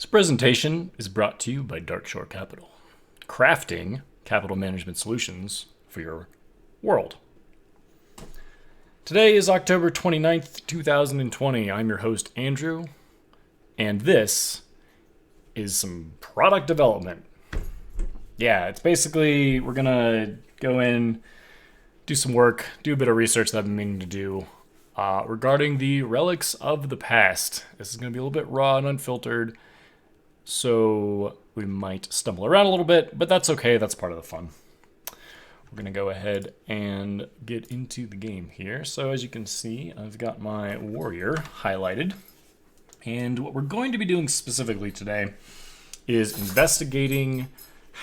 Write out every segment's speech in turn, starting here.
This presentation is brought to you by Darkshore Capital, crafting capital management solutions for your world. Today is October 29th, 2020. I'm your host, Andrew, and this is some product development. Yeah, it's basically, we're going to go in, do some work, do a bit of research that I've been meaning to do regarding the relics of the past. This is going to be a little bit raw and unfiltered, so we might stumble around a little bit, but that's okay. That's part of the fun. We're going to go ahead and get into the game here. So as you can see, I've got my warrior highlighted. And what we're going to be doing specifically today is investigating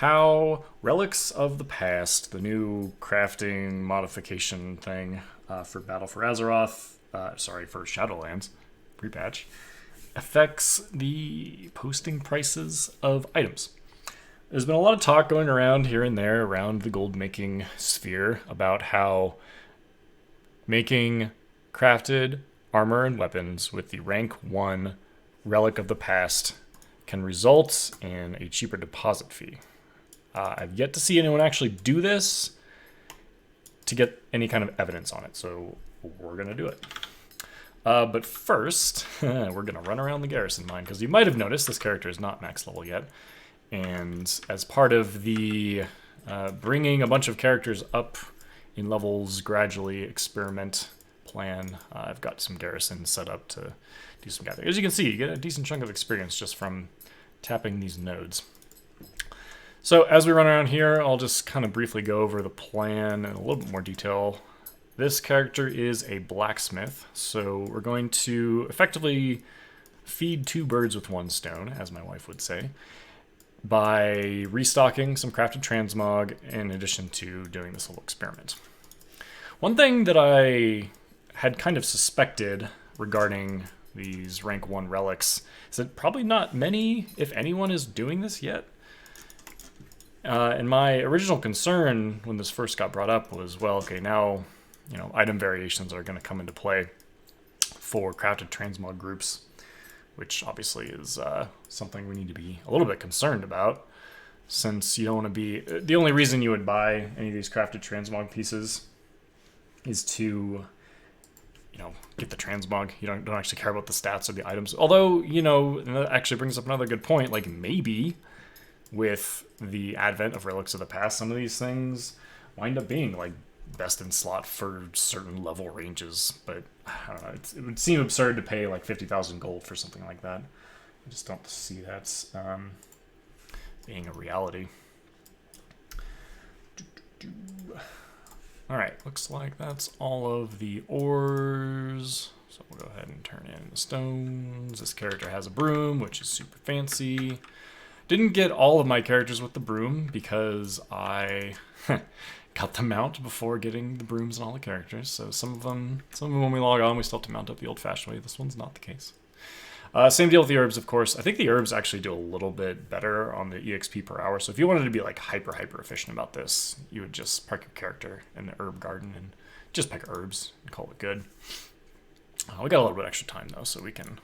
how relics of the past, the new crafting modification thing for Battle for Azeroth, for Shadowlands, pre-patch, affects the posting prices of items. There's been a lot of talk going around here and there around the gold making sphere about how making crafted armor and weapons with the rank 1 relic of the past can result in a cheaper deposit fee. I've yet to see anyone actually do this to get any kind of evidence on it, so we're going to do it. But first, we're going to run around the garrison mine, because you might have noticed this character is not max level yet. And as part of the bringing a bunch of characters up in levels gradually experiment plan, I've got some garrisons set up to do some gathering. As you can see, you get a decent chunk of experience just from tapping these nodes. So as we run around here, I'll just kind of briefly go over the plan in a little bit more detail. This character is a blacksmith, so we're going to effectively feed two birds with one stone, as my wife would say, by restocking some crafted transmog in addition to doing this little experiment. One thing that I had kind of suspected regarding these rank 1 relics is that probably not many, if anyone, is doing this yet. And my original concern when this first got brought up was, well, okay, now, item variations are going to come into play for crafted transmog groups, which obviously is something we need to be a little bit concerned about, since you don't want to be... The only reason you would buy any of these crafted transmog pieces is to, get the transmog. You don't actually care about the stats of the items. Although, and that actually brings up another good point, like maybe with the advent of Relics of the Past, some of these things wind up being like best in slot for certain level ranges, but I don't know, it would seem absurd to pay like 50,000 gold for something like that. I just don't see that being a reality. Alright, looks like that's all of the ores, so we'll go ahead and turn in the stones. This character has a broom, which is super fancy. Didn't get all of my characters with the broom because I got the mount before getting the brooms and all the characters. So some of them when we log on, we still have to mount up the old-fashioned way. This one's not the case. Same deal with the herbs, of course. I think the herbs actually do a little bit better on the EXP per hour. So if you wanted to be like hyper efficient about this, you would just park your character in the herb garden and just pick herbs and call it good. We got a little bit extra time though, so we can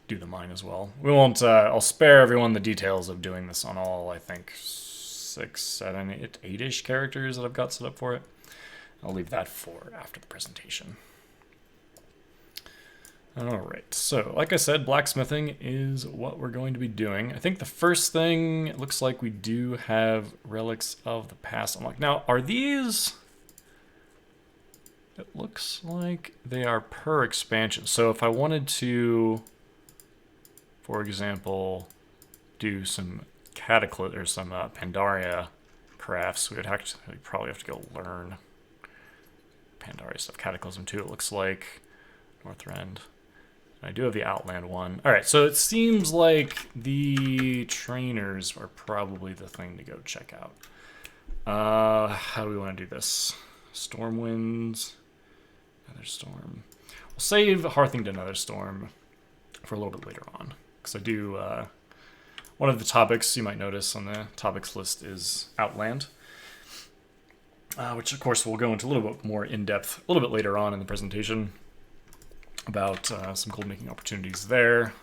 do the mine as well. We won't, I'll spare everyone the details of doing this on all, I think, 6, 7, 8-ish characters that I've got set up for it. I'll leave that for after the presentation. Alright, so like I said, blacksmithing is what we're going to be doing. I think the first thing, it looks like we do have Relics of the Past unlocked. Now, are these... It looks like they are per expansion. So if I wanted to, for example, do some Cataclysm or some Pandaria crafts, we would actually probably have to go learn Pandaria stuff. Cataclysm 2, it looks like. Northrend. I do have the Outland one. Alright, so it seems like the trainers are probably the thing to go check out. How do we want to do this? Stormwinds. Another Storm. We'll save Hearthing to Another Storm for a little bit later on. Because I do... one of the topics you might notice on the topics list is Outland. Which, of course, we'll go into a little bit more in-depth a little bit later on in the presentation about some gold-making opportunities there.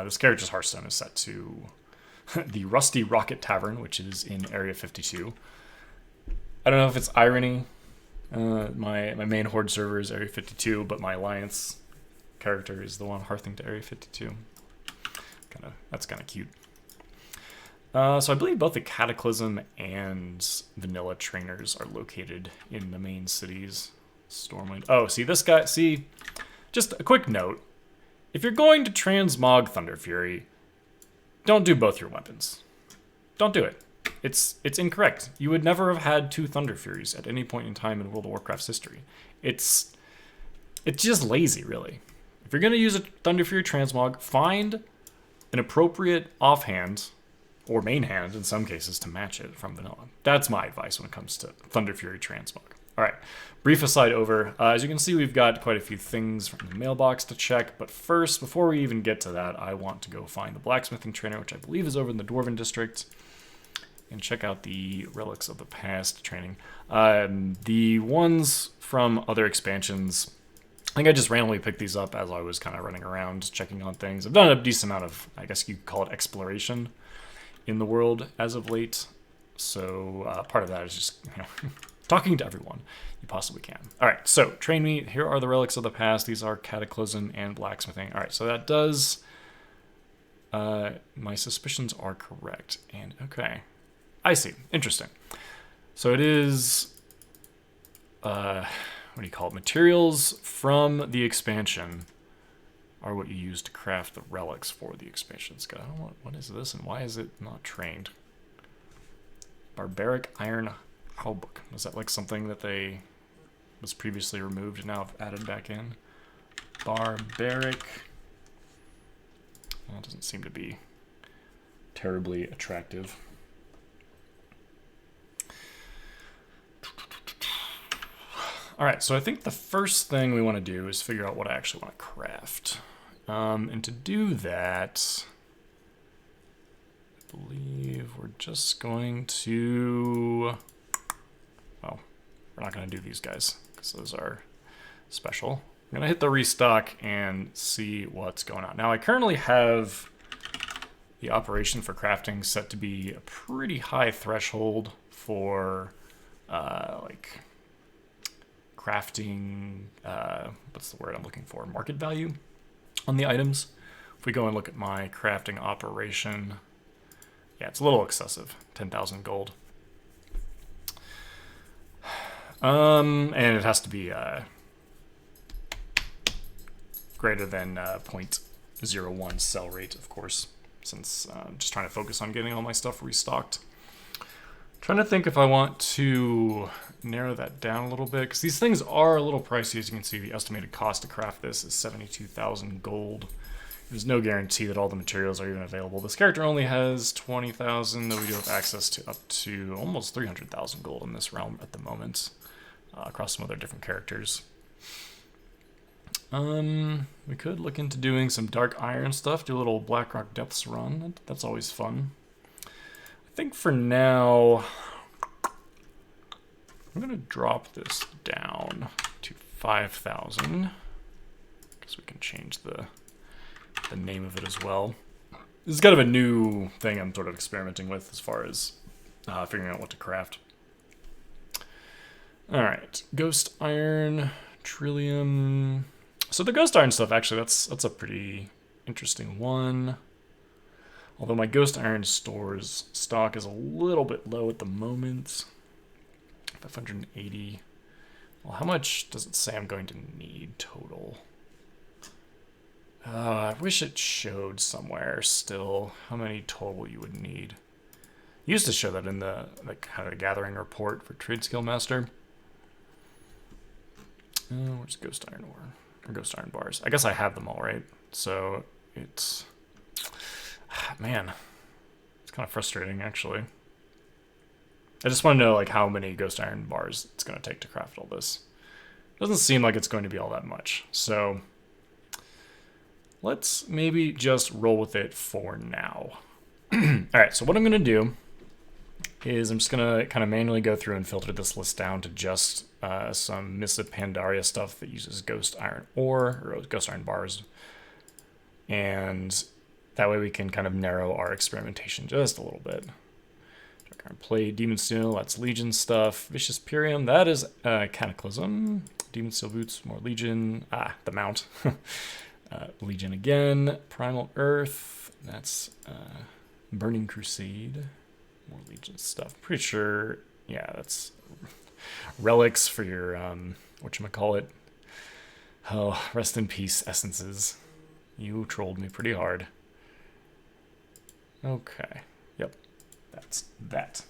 This character's Hearthstone is set to the Rusty Rocket Tavern, which is in Area 52. I don't know if it's irony. My main Horde server is Area 52, but my Alliance character is the one hearthing to Area 52. That's kind of cute. So I believe both the Cataclysm and Vanilla trainers are located in the main cities. Stormwind. Oh, see this guy. See, just a quick note: if you're going to transmog Thunder Fury, don't do both your weapons. Don't do it. It's incorrect. You would never have had 2 Thunder Furies at any point in time in World of Warcraft's history. It's just lazy, really. If you're going to use a Thunder Fury transmog, find an appropriate offhand, or main hand in some cases, to match it from vanilla. That's my advice when it comes to Thunder Fury transmog. All right, brief aside over. As you can see, we've got quite a few things from the mailbox to check, but first, before we even get to that, I want to go find the blacksmithing trainer, which I believe is over in the Dwarven district, and check out the Relics of the Past training. The ones from other expansions, I think I just randomly picked these up as I was kind of running around checking on things. I've done a decent amount of, I guess you could call it exploration in the world as of late. So part of that is just talking to everyone you possibly can. All right, so train me. Here are the Relics of the Past. These are Cataclysm and Blacksmithing. All right, so that does... my suspicions are correct. And okay, I see. Interesting. So it is... what do you call it? Materials from the expansion are what you use to craft the relics for the expansions. God, I don't know what is this and why is it not trained? Barbaric Iron Haubook. Is that like something that was previously removed and now have added back in? Barbaric. Well, it doesn't seem to be terribly attractive. All right, so I think the first thing we want to do is figure out what I actually want to craft. And to do that, I believe we're just going to... Well, we're not going to do these guys because those are special. I'm going to hit the restock and see what's going on. Now, I currently have the operation for crafting set to be a pretty high threshold for, like... crafting, what's the word I'm looking for? Market value on the items. If we go and look at my crafting operation, yeah, it's a little excessive, 10,000 gold. And it has to be greater than 0.01 sell rate, of course, since I'm just trying to focus on getting all my stuff restocked. Trying to think if I want to narrow that down a little bit, because these things are a little pricey. As you can see, the estimated cost to craft this is 72,000 gold. There's no guarantee that all the materials are even available. This character only has 20,000, though we do have access to up to almost 300,000 gold in this realm at the moment, across some other different characters. We could look into doing some Dark Iron stuff, do a little Blackrock Depths run. That's always fun. I think for now, I'm going to drop this down to 5,000, because we can change the name of it as well. This is kind of a new thing I'm sort of experimenting with as far as figuring out what to craft. All right, Ghost Iron, Trillium. So the Ghost Iron stuff, actually, that's a pretty interesting one. Although my Ghost Iron stores stock is a little bit low at the moment. 580. Well, how much does it say I'm going to need total? I wish it showed somewhere still how many total you would need. It used to show that in the kind of gathering report for Trade Skill Master. Where's Ghost Iron ore? Or Ghost Iron bars? I guess I have them all, right? So it's... Man, it's kind of frustrating, actually. I just want to know, like, how many Ghost Iron bars it's going to take to craft all this. Doesn't seem like it's going to be all that much. So let's maybe just roll with it for now. All right, so what I'm going to do is I'm just going to kind of manually go through and filter this list down to just some Mists of Pandaria stuff that uses Ghost Iron ore, or Ghost Iron bars. And That way we can kind of narrow our experimentation just a little bit. Play Demon Steel, that's Legion stuff. Vicious Purium, that is Cataclysm. Demon Steel Boots, more Legion. The mount. Legion again. Primal Earth, that's Burning Crusade. More Legion stuff. Pretty sure, yeah, that's Relics for your, whatchamacallit. Oh, rest in peace, essences. You trolled me pretty hard. Okay, yep, that's that.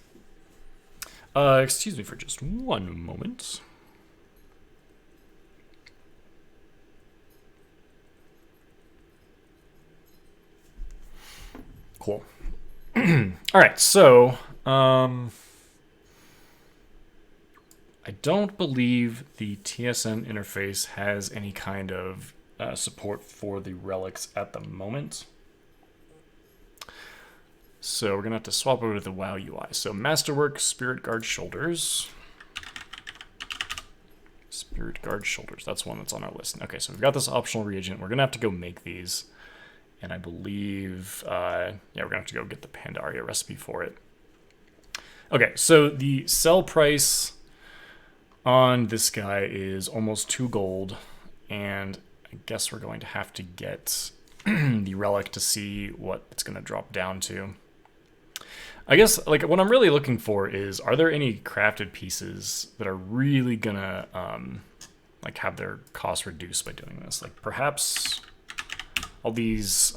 Excuse me for just one moment. Cool. All right, so I don't believe the TSN interface has any kind of support for the relics at the moment. So we're gonna have to swap over to the WoW UI. So Masterwork, Spirit Guard Shoulders. Spirit Guard Shoulders, that's one that's on our list. Okay, so we've got this optional reagent. We're gonna have to go make these. And I believe, yeah, we're gonna have to go get the Pandaria recipe for it. Okay, so the sell price on this guy is almost 2 gold. And I guess we're going to have to get the relic to see what it's gonna drop down to. I guess, like, what I'm really looking for is, are there any crafted pieces that are really gonna, like, have their cost reduced by doing this? Like, perhaps all these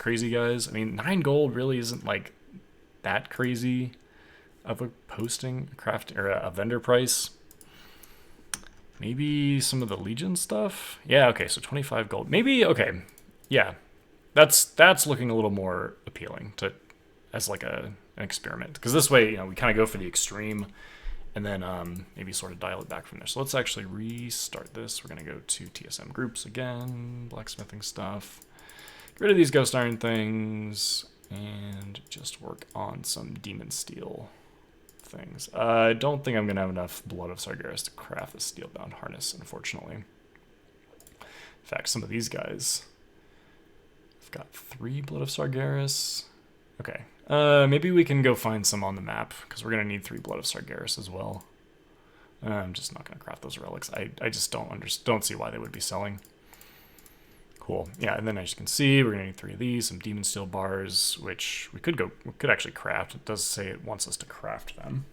crazy guys. I mean, 9 gold really isn't, like, that crazy of a posting, craft, or a vendor price. Maybe some of the Legion stuff? Yeah, okay, so 25 gold. Maybe, okay, yeah. That's looking a little more appealing to as, like, an experiment. Because this way, you know, we kind of go for the extreme and then maybe sort of dial it back from there. So let's actually restart this. We're going to go to TSM groups again, blacksmithing stuff. Get rid of these ghost iron things and just work on some demon steel things. I don't think I'm going to have enough blood of Sargeras to craft the steel-bound harness, unfortunately. In fact, some of these guys, I've got 3 blood of Sargeras. Okay, maybe we can go find some on the map, because we're going to need 3 blood of Sargeras as well. I'm just not going to craft those relics. I just don't see why they would be selling. Cool. Yeah, and then as you can see, we're gonna need 3 of these, some demon steel bars, which we could actually craft. It does say it wants us to craft them,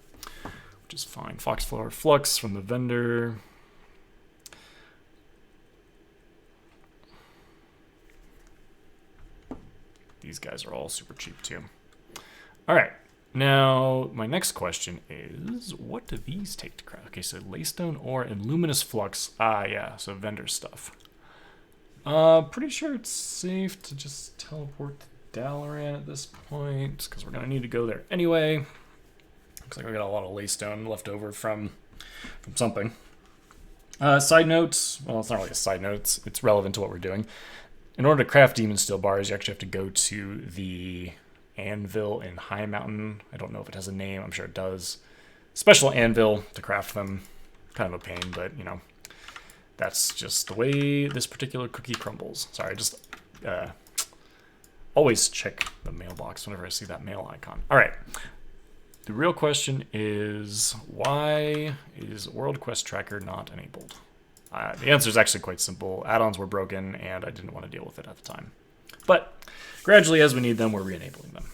which is fine. Foxflower flux from the vendor. These guys are all super cheap too. All right. Now, my next question is, what do these take to craft? Okay, so laystone ore and luminous flux. Yeah, so vendor stuff. Pretty sure it's safe to just teleport to Dalaran at this point, because we're going to need to go there anyway. Looks like we got a lot of laystone left over from something. Side notes, well, it's not really a side note, it's relevant to what we're doing. In order to craft demon steel bars, you actually have to go to the anvil in High Mountain. I don't know if it has a name, I'm sure it does. Special anvil to craft them. Kind of a pain, but, you know. That's just the way this particular cookie crumbles. Sorry, just always check the mailbox whenever I see that mail icon. All right. The real question is, why is World Quest Tracker not enabled? The answer is actually quite simple. Add-ons were broken, and I didn't want to deal with it at the time. But gradually, as we need them, we're re-enabling them.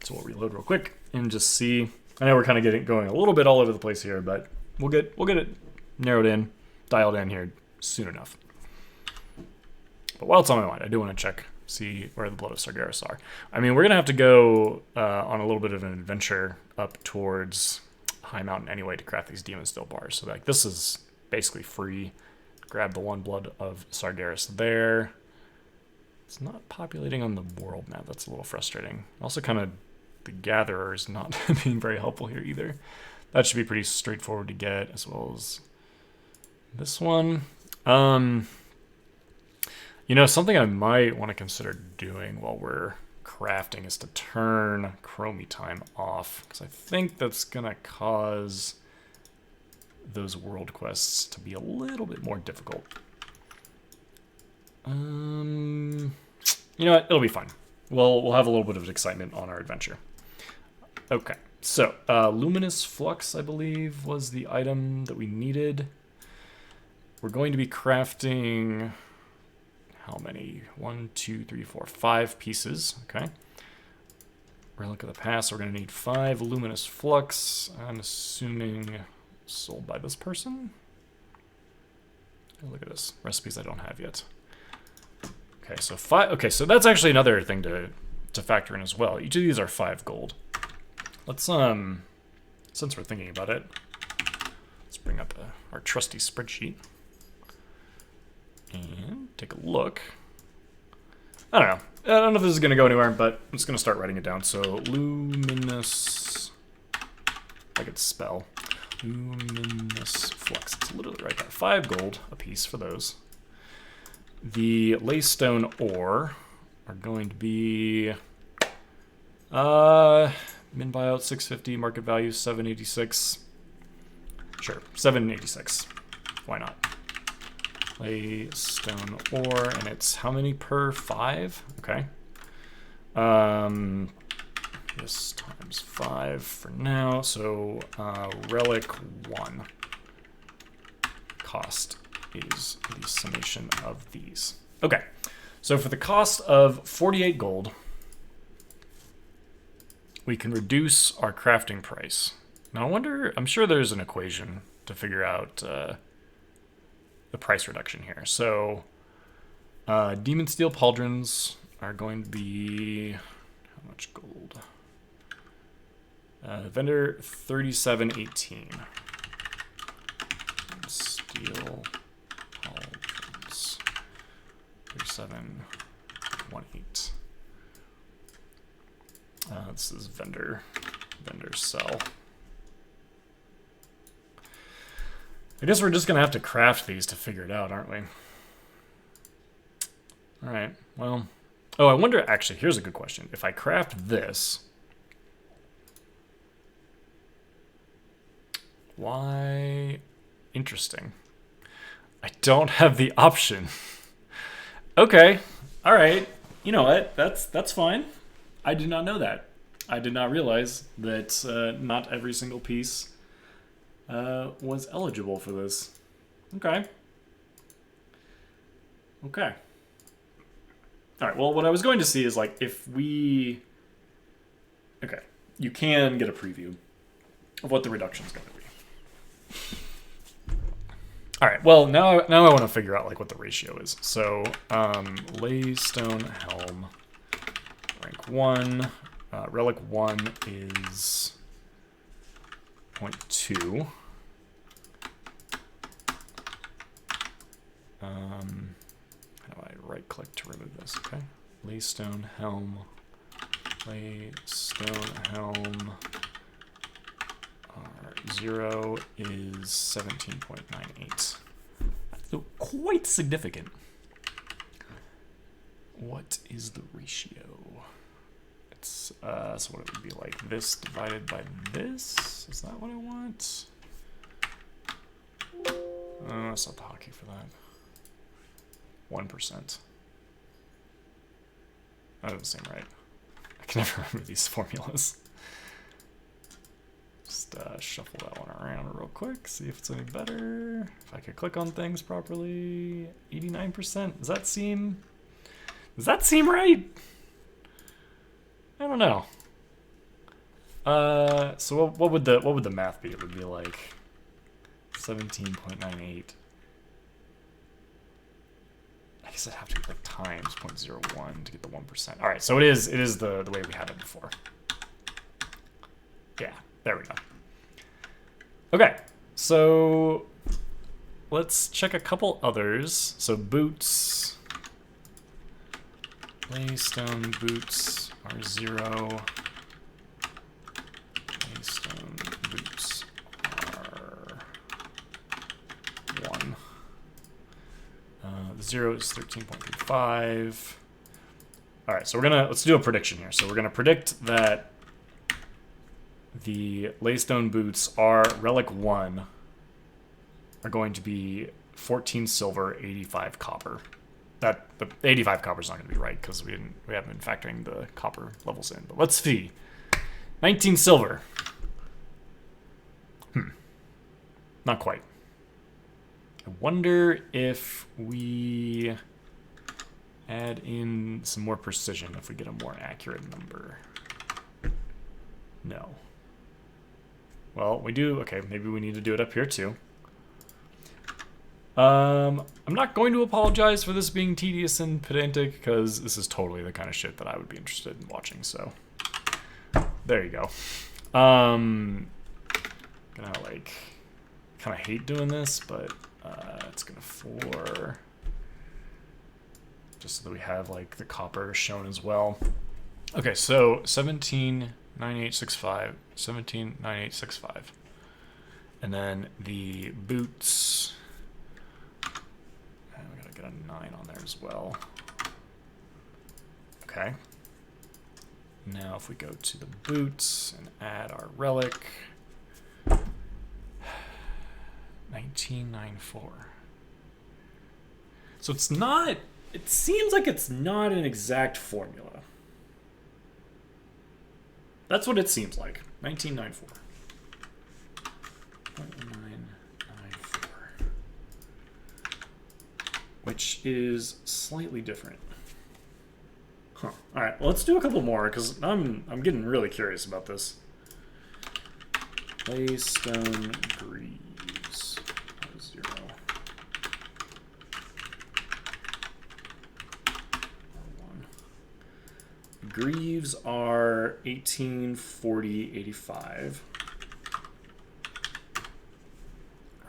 So we'll reload real quick and just see. I know we're kind of going a little bit all over the place here, but we'll get it narrowed in. Dialed in here soon enough. But while it's on my mind, I do want to check, see where the blood of Sargeras are. I mean, we're going to have to go on a little bit of an adventure up towards High Mountain anyway to craft these demon steel bars. So like this is basically free. Grab the 1 blood of Sargeras there. It's not populating on the world map. That's a little frustrating. Also kind of the gatherer is not being very helpful here either. That should be pretty straightforward to get, as well as this one. You know, something I might want to consider doing while we're crafting is to turn chromie time off, because I think that's gonna cause those world quests to be a little bit more difficult. You know what? It'll be fun. We'll have a little bit of excitement on our adventure. Okay, so luminous flux, I believe, was the item that we needed. We're going to be crafting how many? 1, 2, 3, 4, 5 pieces. Okay. Relic of the past. We're going to need 5 luminous flux. I'm assuming sold by this person. Oh, look at this. Recipes I don't have yet. Okay, so 5. Okay, so that's actually another thing to factor in as well. Each of these are 5 gold. Let's since we're thinking about it, let's bring up our trusty spreadsheet and take a look. I don't know. I don't know if this is going to go anywhere, but I'm just going to start writing it down. So luminous, I could spell luminous flux. It's literally right there. 5 gold a piece for those. The laystone ore are going to be min buyout 650, market value 786. Sure, 786. Why not? Laystone ore, and it's how many per 5? Okay. This times 5 for now. So relic 1 cost is the summation of these. Okay, so for the cost of 48 gold, we can reduce our crafting price. Now I wonder, I'm sure there's an equation to figure out the price reduction here. So demon steel pauldrons are going to be, how much gold? Vendor 3718. Steel pauldrons 3718. This is vendor sell. I guess we're just gonna have to craft these to figure it out, aren't we? All right, well, oh, I wonder, actually, here's a good question. If I craft this, why, interesting. I don't have the option. Okay, all right, you know what, that's fine. I did not know that. I did not realize that not every single piece was eligible for this. Okay. Okay. All right, well, what I was going to see is, like, if we... Okay, you can get a preview of what the reduction is going to be. All right, well, now I want to figure out, like, what the ratio is. So, laystone helm, rank 1, relic 1 is 0.2. How do I right-click to remove this? Okay, laystone helm, R0 is 17.98. So quite significant. What is the ratio? It's so what it would be like this divided by this. Is that what I want? That's not the hotkey for that. 1%. That doesn't seem right. I can never remember these formulas. Just shuffle that one around real quick, see if it's any better. If I could click on things properly. 89%. Does that seem right? I don't know. So what would the math be? It would be like 17.98. I guess I'd have to get like times 0.01 to get the 1%. All right, so it is the way we had it before. Yeah, there we go. Okay, so let's check a couple others. So boots, laystone boots are 0. Laystone boots are 1. The 0 is 13.35. All right, so let's do a prediction here. So we're gonna predict that the laystone boots are relic 1 are going to be 14 silver, 85 copper. that the 85 copper is not going to be right because we haven't been factoring the copper levels in. But let's see. 19 silver. Not quite. I wonder if we add in some more precision, if we get a more accurate number. No. Well, we do. Okay, maybe we need to do it up here too. I'm not going to apologize for this being tedious and pedantic, because this is totally the kind of shit that I would be interested in watching, so there you go. Gonna like kind of hate doing this, but it's gonna for just so that we have like the copper shown as well. Okay, so 179865, 179865, and then the boots. And we gotta get a 9 on there as well. Okay. Now if we go to the boots and add our relic, 1994. So it's not, it seems like it's not an exact formula. That's what it seems like. 1994. 1994. Which is slightly different. Huh. All right, well, let's do a couple more because I'm getting really curious about this. Claystone greaves. 0. Greaves are 1840.85.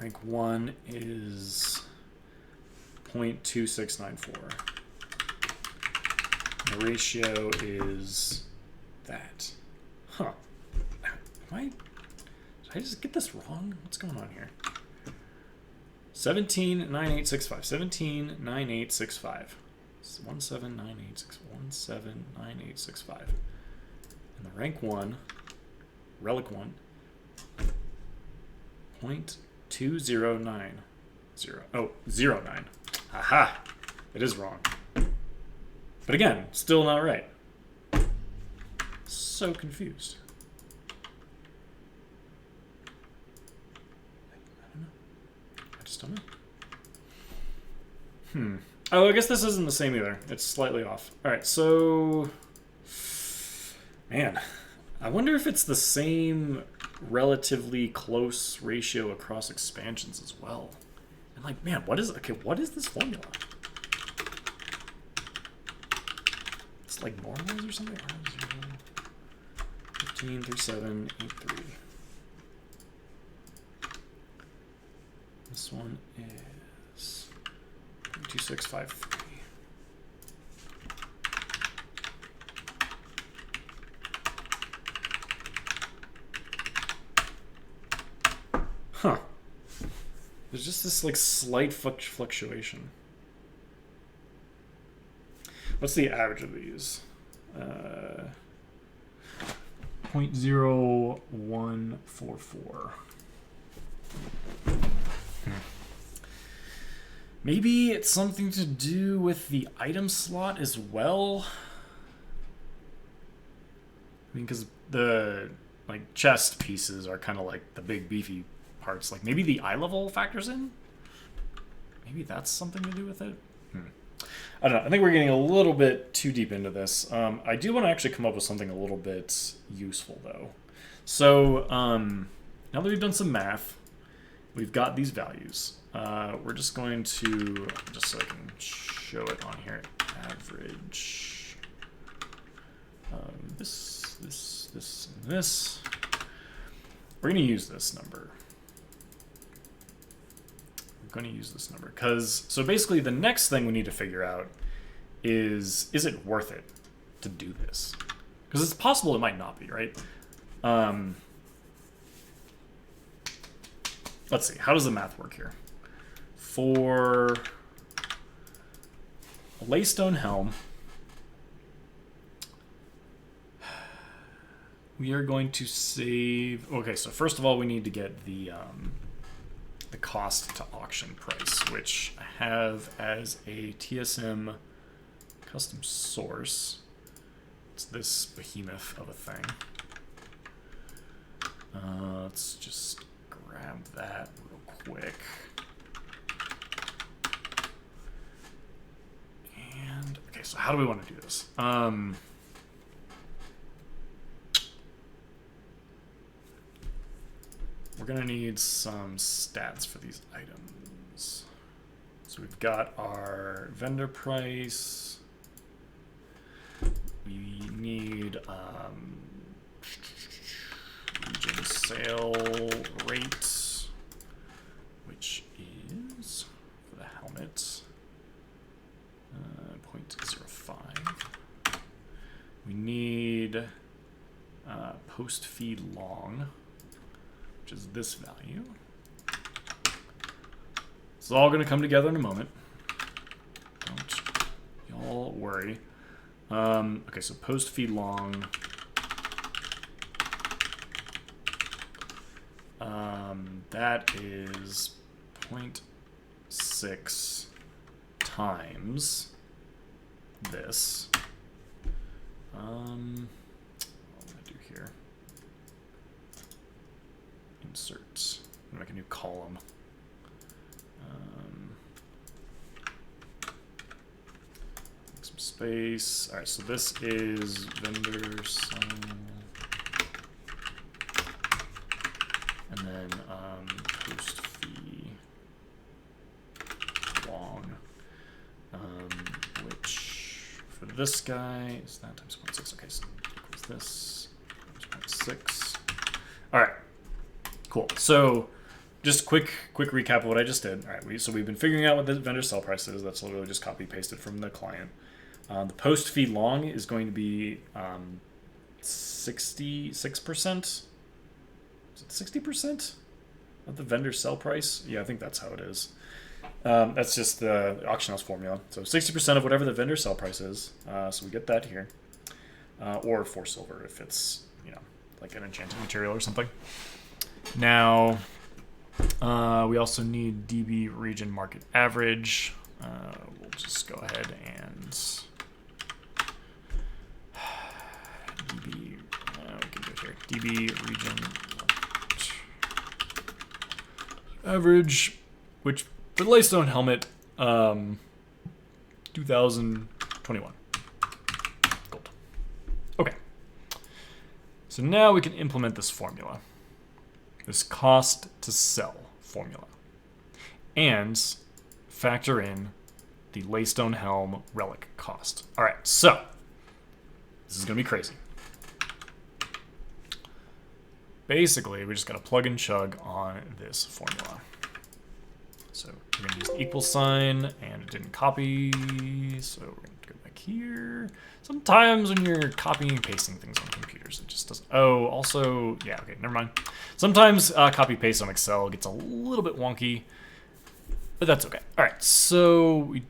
Rank 1 is 0.2694. The ratio is that. Huh. Did I just get this wrong? What's going on here? 179865. 179865. 179865. And the rank 1, relic 1, 0.2090. Oh, 09. Aha! It is wrong. But again, still not right. So confused. I don't know. I just don't know. Oh, I guess this isn't the same either. It's slightly off. All right, so... Man, I wonder if it's the same relatively close ratio across expansions as well. And like, man, what is this formula? It's like normals or something? 15, 37, 83. This one is 2653. Huh. There's just this like slight fluctuation. What's the average of these? 0.0144. Maybe it's something to do with the item slot as well. I mean, because the like chest pieces are kind of like the big beefy parts. Like maybe the eye level factors in. Maybe that's something to do with it. I don't know. I think we're getting a little bit too deep into this. I do want to actually come up with something a little bit useful though. So now that we've done some math, we've got these values. We're just going to, just so I can show it on here, average. This, and this. We're going to use this number. We're going to use this number because, so basically the next thing we need to figure out is it worth it to do this? Because it's possible it might not be, right? Let's see, how does the math work here? For a laystone helm, we are going to save... Okay, so first of all, we need to get the the cost to auction price, which I have as a TSM custom source. It's this behemoth of a thing. Let's just grab that real quick. And, okay, so how do we want to do this? We're going to need some stats for these items. So we've got our vendor price. We need region sale rate, which is, for the helmet, 0.05. We need post feed long, which is this value. It's all going to come together in a moment. Don't y'all worry. Okay, so post feed long. That is 0.6 times this. What am I going to do here? Insert. I'm going to make a new column. Make some space. All right, so this is vendor sign. And then post fee long, which for this guy is that times 0.6. Okay, so equals this times 0.6. All right, cool. So just quick recap of what I just did. All right, so we've been figuring out what the vendor sell price is. That's literally just copy pasted from the client. The post fee long is going to be 66%. Is it 60% of the vendor sell price? Yeah, I think that's how it is. That's just the auction house formula. So 60% of whatever the vendor sell price is. So we get that here. Or 4 silver if it's, like an enchanted material or something. Now, we also need DB region market average. We'll just go ahead and DB, we can do it here. DB region average, which for the Laystone helmet, 2021 gold. Okay. So now we can implement this formula, this cost to sell formula, and factor in the Laystone helm relic cost. All right, so this is going to be crazy. Basically, we just got to plug and chug on this formula. So we're going to use the equal sign, and it didn't copy, so we're going to go back here. Sometimes when you're copying and pasting things on computers, it just doesn't. Oh, also, yeah, okay, never mind. Sometimes copy paste on Excel gets a little bit wonky, but that's okay. All right, so we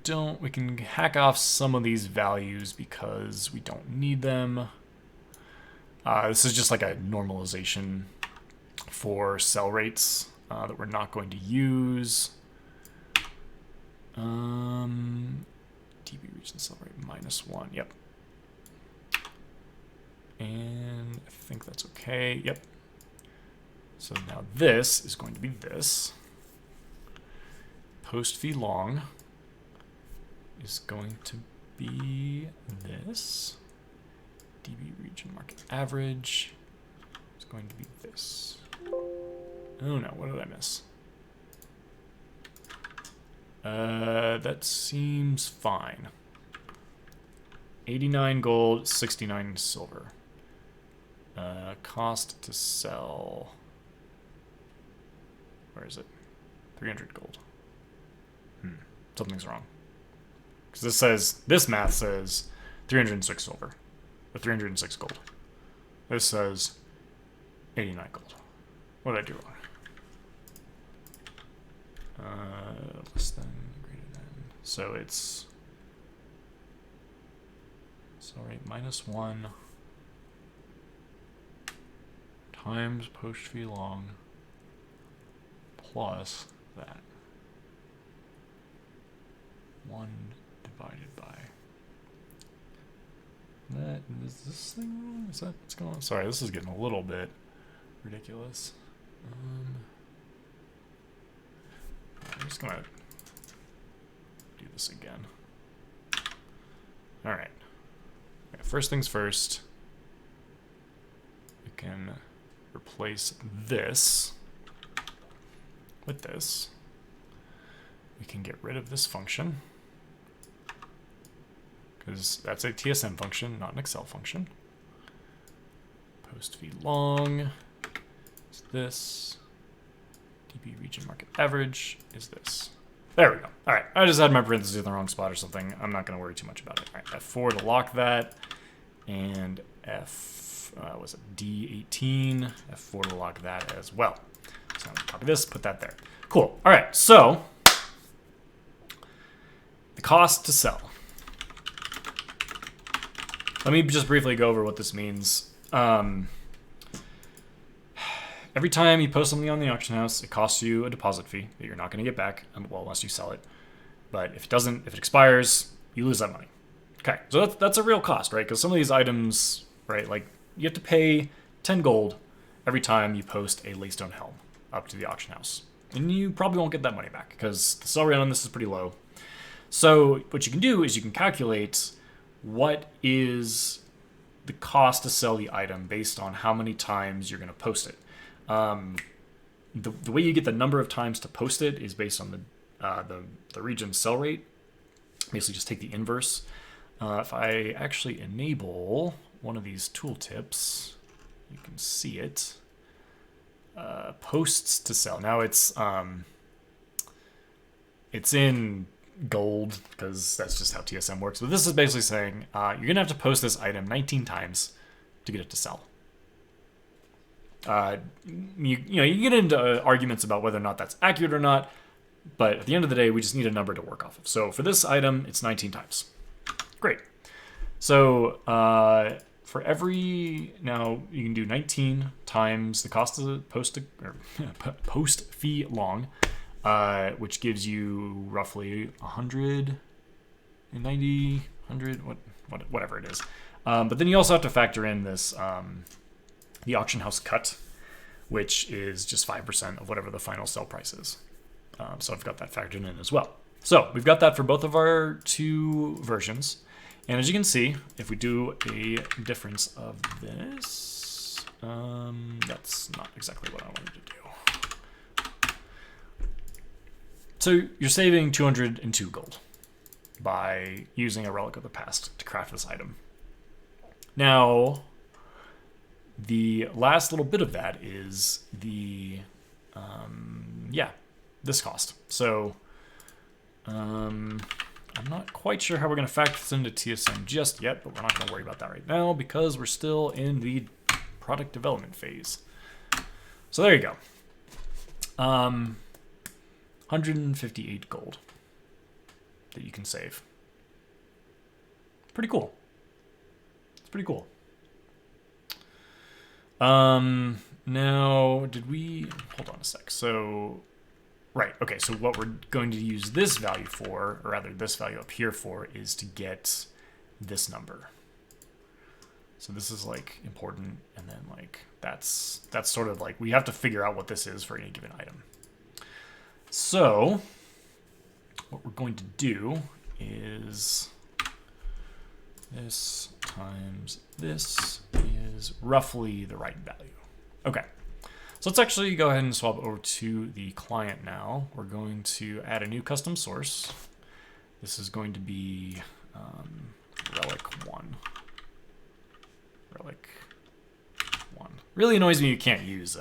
can hack off some of these values because we don't need them. This is just like a normalization for cell rates that we're not going to use. DB region cell rate -1. Yep. And I think that's okay. Yep. So now this is going to be this. Post fee long is going to be this. DB region market average is going to be this. Oh no, what did I miss? That seems fine. 89 gold, 69 silver. Cost to sell. Where is it? 300 gold. Something's wrong. Because this math says 306 silver. Or 306 gold. This says 89 gold. What did I do wrong? Less than, greater than. So it's, sorry, -1 times post fee long plus that. 1 divided by that. Is this thing wrong? Is that what's going on? Sorry, this is getting a little bit ridiculous. I'm just gonna do this again. All right. First things first. We can replace this with this. We can get rid of this function because that's a TSM function, not an Excel function. Post v long is this. dB region market average is this. There we go. All right, I just had my parentheses in the wrong spot or something. I'm not going to worry too much about it. All right, F4 to lock that, and was it D18? F4 to lock that as well. So I'm going to copy this, put that there. Cool. All right, so the cost to sell. Let me just briefly go over what this means. Every time you post something on the auction house, it costs you a deposit fee that you're not going to get back, well, unless you sell it. But if it expires, you lose that money. Okay, so that's a real cost, right? Because some of these items, right, like you have to pay 10 gold every time you post a Laystone Helm up to the auction house. And you probably won't get that money back because the sell rate on this is pretty low. So what you can do is you can calculate what is the cost to sell the item based on how many times you're going to post it. The way you get the number of times to post it is based on the region sell rate. Basically, just take the inverse. If I actually enable one of these tooltips, you can see it. Posts to sell. Now it's in gold because that's just how TSM works. But this is basically saying you're gonna have to post this item 19 times to get it to sell. You get into arguments about whether or not that's accurate or not, but at the end of the day, we just need a number to work off of. So for this item, it's 19 times. Great. So for every, now you can do 19 times the cost of the post fee long, which gives you roughly 190, 100, whatever it is. But then you also have to factor in this, the auction house cut, which is just 5% of whatever the final sell price is. So I've got that factored in as well. So we've got that for both of our two versions. And as you can see, if we do a difference of this, that's not exactly what I wanted to do. So you're saving 202 gold by using a Relic of the Past to craft this item. Now, the last little bit of that is the, this cost. So, I'm not quite sure how we're going to factor this into TSM just yet, but we're not going to worry about that right now because we're still in the product development phase. So there you go. 158 gold that you can save. Pretty cool. It's pretty cool. Now, did we, hold on a sec. So, right, okay, so what we're going to use this value for, or rather this value up here for, is to get this number. So this is like important, and then like that's sort of like, we have to figure out what this is for any given item. So, what we're going to do is this times this is roughly the right value. Okay, so let's actually go ahead and swap over to the client now. We're going to add a new custom source. This is going to be Relic 1. Relic 1. Really annoys me you can't use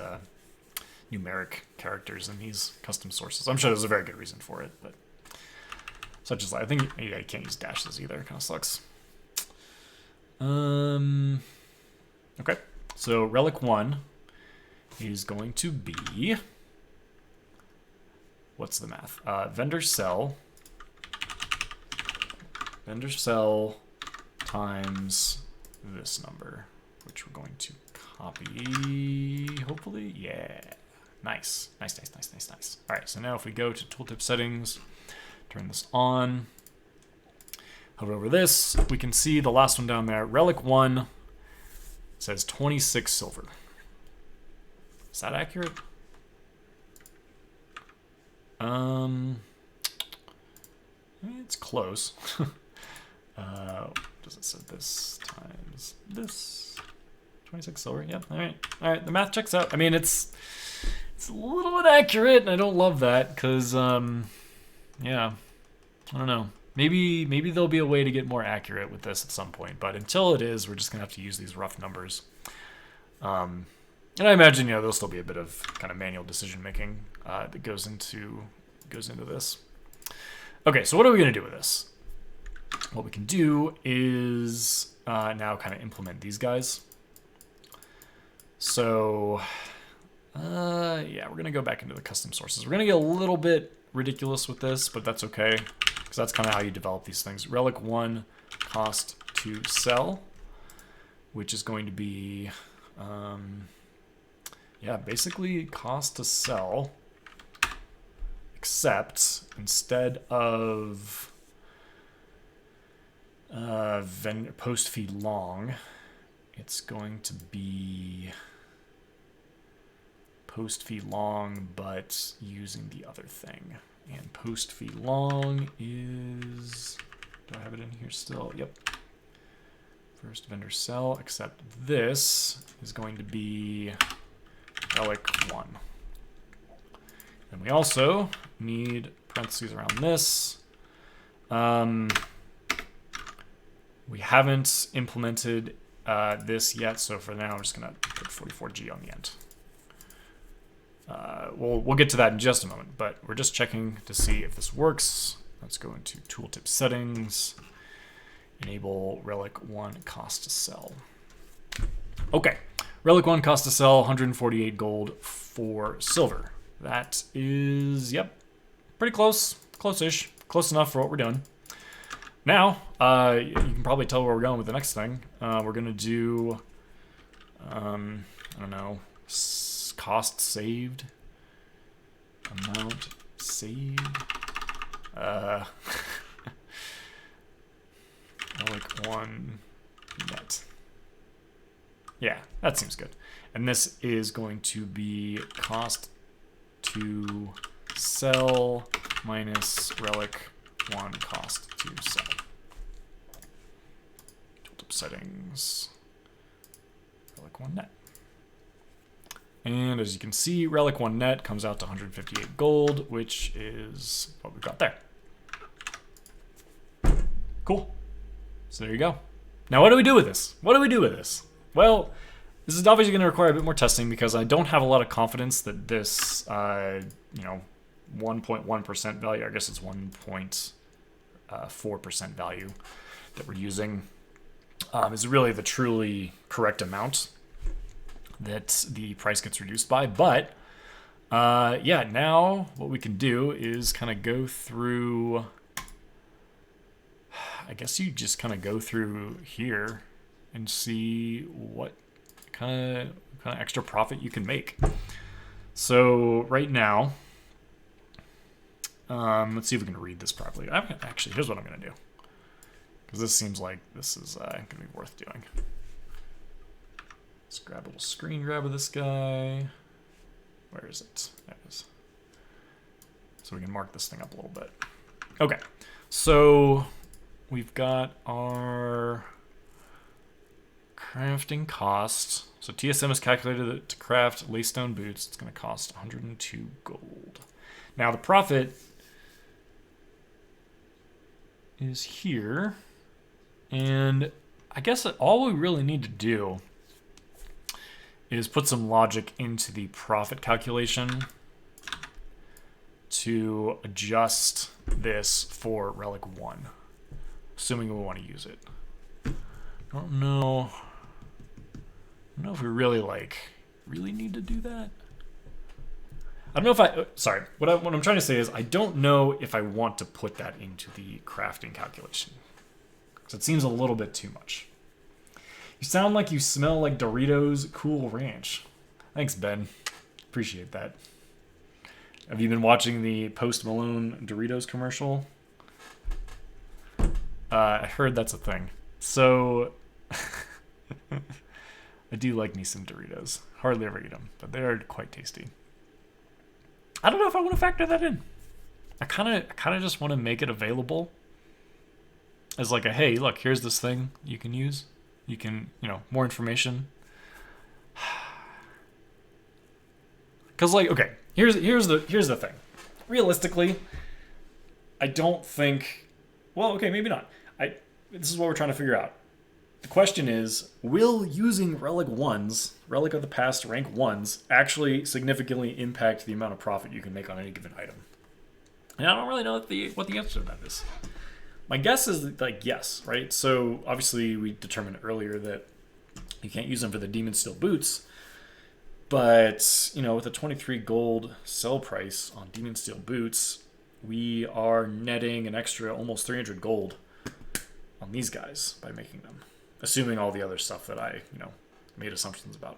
numeric characters in these custom sources. I'm sure there's a very good reason for it, but such as I think you can't use dashes either. It kind of sucks. Okay, so Relic 1 is going to be, what's the math? Vendor sell times this number, which we're going to copy, hopefully, yeah. Nice. Nice, nice, nice, nice, nice. All right, so now if we go to tooltip settings, turn this on, hover over this, we can see the last one down there, Relic 1, says 26 silver. Is that accurate? It's close. Does it say this times this? 26 silver, yeah, all right, the math checks out. I mean, it's a little inaccurate, and I don't love that, because, yeah, I don't know. Maybe there'll be a way to get more accurate with this at some point, but until it is, we're just going to have to use these rough numbers. And I imagine, there'll still be a bit of kind of manual decision-making that goes into this. Okay, so what are we going to do with this? What we can do is now kind of implement these guys. So, yeah, we're going to go back into the custom sources. We're going to get a little bit ridiculous with this, but that's okay, because that's kind of how you develop these things. Relic 1 cost to sell, which is going to be, yeah, basically cost to sell, except instead of post fee long, it's going to be post fee long, but using the other thing. And post fee long is, do I have it in here still? Yep. First vendor sell, except this is going to be relic 1. And we also need parentheses around this. We haven't implemented this yet, so for now I'm just gonna put 44G on the end. We'll get to that in just a moment, but we're just checking to see if this works. Let's go into tooltip settings, enable relic 1 cost to sell. Okay, relic 1 cost to sell 148 gold for silver. That is, yep, pretty close, close-ish, close enough for what we're doing. Now, you can probably tell where we're going with the next thing. We're gonna do, I don't know, cost saved, amount saved, relic 1 net. Yeah, that seems good. And this is going to be cost to sell minus relic 1 cost to sell. Tooltip settings, relic 1 net. And as you can see, relic 1 net comes out to 158 gold, which is what we've got there. Cool. So there you go. Now what do we do with this? What do we do with this? Well, this is obviously going to require a bit more testing because I don't have a lot of confidence that this, 1.1% value, I guess it's 1.4% value that we're using, is really the truly correct amount that the price gets reduced by. But yeah, now what we can do is kind of go through, I guess you just kind of go through here and see what kind of extra profit you can make. So right now, let's see if we can read this properly. Actually, here's what I'm going to do, because this seems like this is going to be worth doing. Let's grab a little screen grab of this guy. Where is it? There it is. So we can mark this thing up a little bit. Okay, so we've got our crafting cost. So TSM is calculated to craft lace-stone boots. It's going to cost 102 gold. Now the profit is here, and I guess that all we really need to do is put some logic into the profit calculation to adjust this for relic 1, assuming we want to use it. I don't know if we really really need to do that. I don't know if sorry, what I'm trying to say is I don't know if I want to put that into the crafting calculation, because it seems a little bit too much. You sound like you smell like Doritos Cool Ranch. Thanks, Ben. Appreciate that. Have you been watching the Post Malone Doritos commercial? I heard that's a thing. So, I do like me some Doritos. Hardly ever eat them, but they are quite tasty. I don't know if I want to factor that in. I kind of just want to make it available as like a, hey, look, here's this thing you can use. You can, more information. Because like, okay, here's the thing. Realistically, I don't think. Well, okay, maybe not. This is what we're trying to figure out. The question is, will using Relic 1s, Relic of the Past rank 1s, actually significantly impact the amount of profit you can make on any given item? And I don't really know what the answer to that is. My guess is like yes, right? So obviously we determined earlier that you can't use them for the Demon Steel boots, but with a 23 gold sell price on Demon Steel boots, we are netting an extra almost 300 gold on these guys by making them, assuming all the other stuff that I made assumptions about.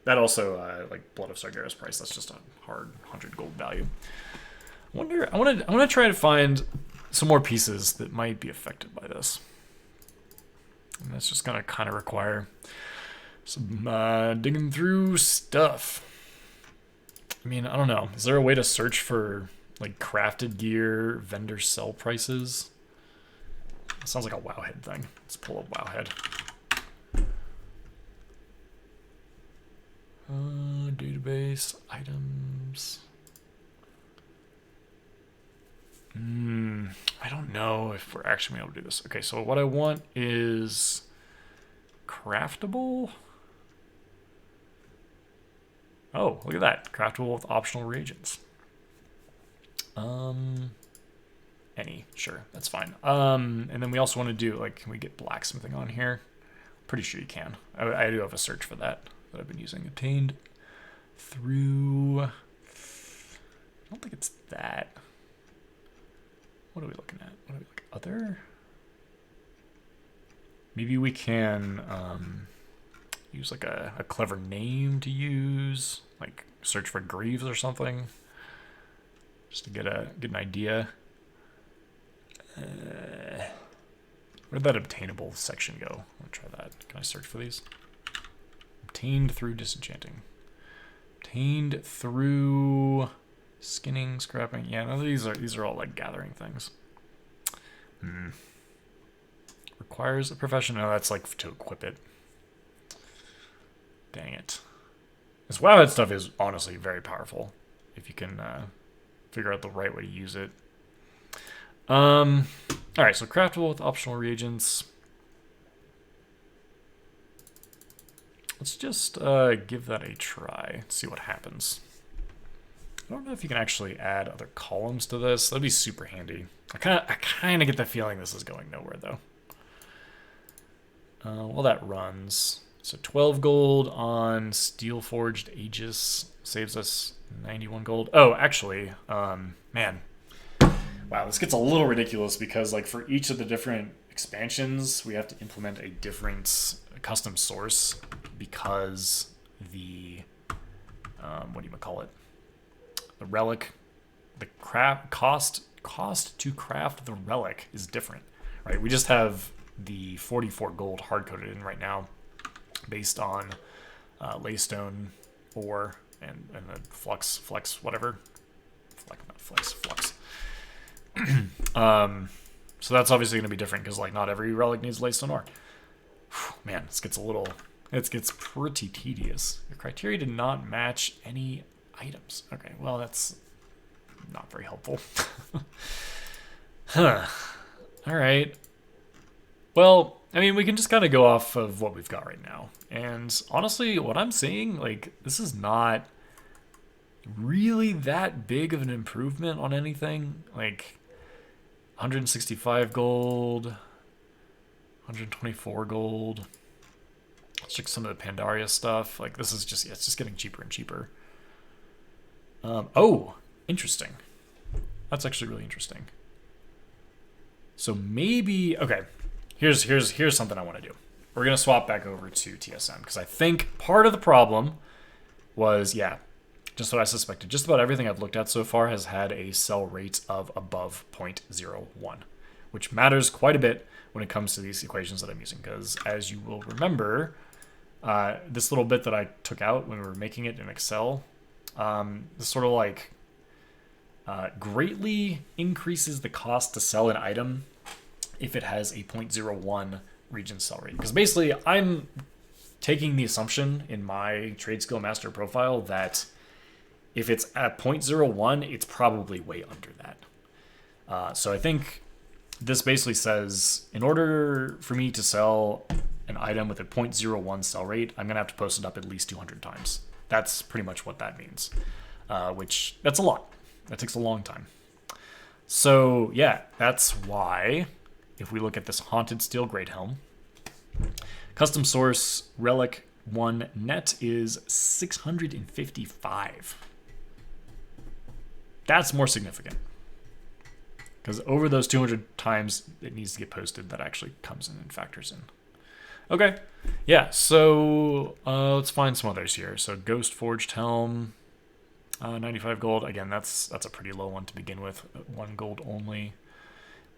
That also like Blood of Sargeras price. That's just a hard 100 gold value. I want to try to find some more pieces that might be affected by this. And that's just going to kind of require some digging through stuff. I mean, I don't know. Is there a way to search for like crafted gear, vendor sell prices? It sounds like a Wowhead thing. Let's pull up Wowhead. Database, items. I don't know if we're actually able to do this. Okay, so what I want is craftable. Oh, look at that. Craftable with optional reagents. Any, sure, that's fine. And then we also want to do, like, can we get blacksmithing on here? Pretty sure you can. I do have a search for that I've been using. Obtained through, I don't think it's that. What are we looking at? What are we looking at? Other? Maybe we can use like a clever name to use, like search for Greaves or something, just to get an idea. Where'd that obtainable section go? I'll try that. Can I search for these? Obtained through disenchanting. Obtained through skinning, scrapping. Yeah, no, these are all like gathering things. Requires a profession. No, that's like to equip it. Dang it. This Wowhead stuff is honestly very powerful if you can figure out the right way to use it. Alright, so craftable with optional reagents. Let's just give that a try. See what happens. I don't know if you can actually add other columns to this. That'd be super handy. I kind of get the feeling this is going nowhere though. Well, that runs. So 12 gold on steel forged Aegis saves us 91 gold. Oh, actually, man. Wow, this gets a little ridiculous because like for each of the different expansions, we have to implement a different custom source because the what do you call it? The relic, the cost to craft the relic is different, right? We just have the 44 gold hard coded in right now, based on laystone ore and the flux whatever, flux. So that's obviously going to be different because like not every relic needs laystone ore. Whew, man, it gets pretty tedious. Your criteria did not match any items. Okay, well that's not very helpful. Huh. All right. Well, I mean, we can just kind of go off of what we've got right now. And honestly, what I'm seeing, like, this is not really that big of an improvement on anything. Like, 165 gold, 124 gold. Let's check some of the Pandaria stuff. Like, this is just, it's just getting cheaper and cheaper. Oh, interesting. That's actually really interesting. So maybe, okay. Here's something I want to do. We're going to swap back over to TSM because I think part of the problem was, yeah, Just what I suspected. Just about everything I've looked at so far has had a sell rate of above 0.01, which matters quite a bit when it comes to these equations that I'm using, because as you will remember, this little bit that I took out when we were making it in Excel, this sort of like greatly increases the cost to sell an item if it has a 0.01 region sell rate. Because basically, I'm taking the assumption in my trade skill master profile that if it's at 0.01, it's probably way under that. So I think this basically says, in order for me to sell an item with a 0.01 sell rate, I'm going to have to post it up at least 200 times. That's pretty much what that means, which that's a lot. That takes a long time. So yeah, that's why if we look at this Haunted Steel Great Helm, custom source Relic 1 net is 655. That's more significant. Because over those 200 times it needs to get posted, that actually comes in and factors in. Okay, yeah, so let's find some others here. So Ghost Forged Helm, 95 gold. Again, that's a pretty low one to begin with, 1 gold only.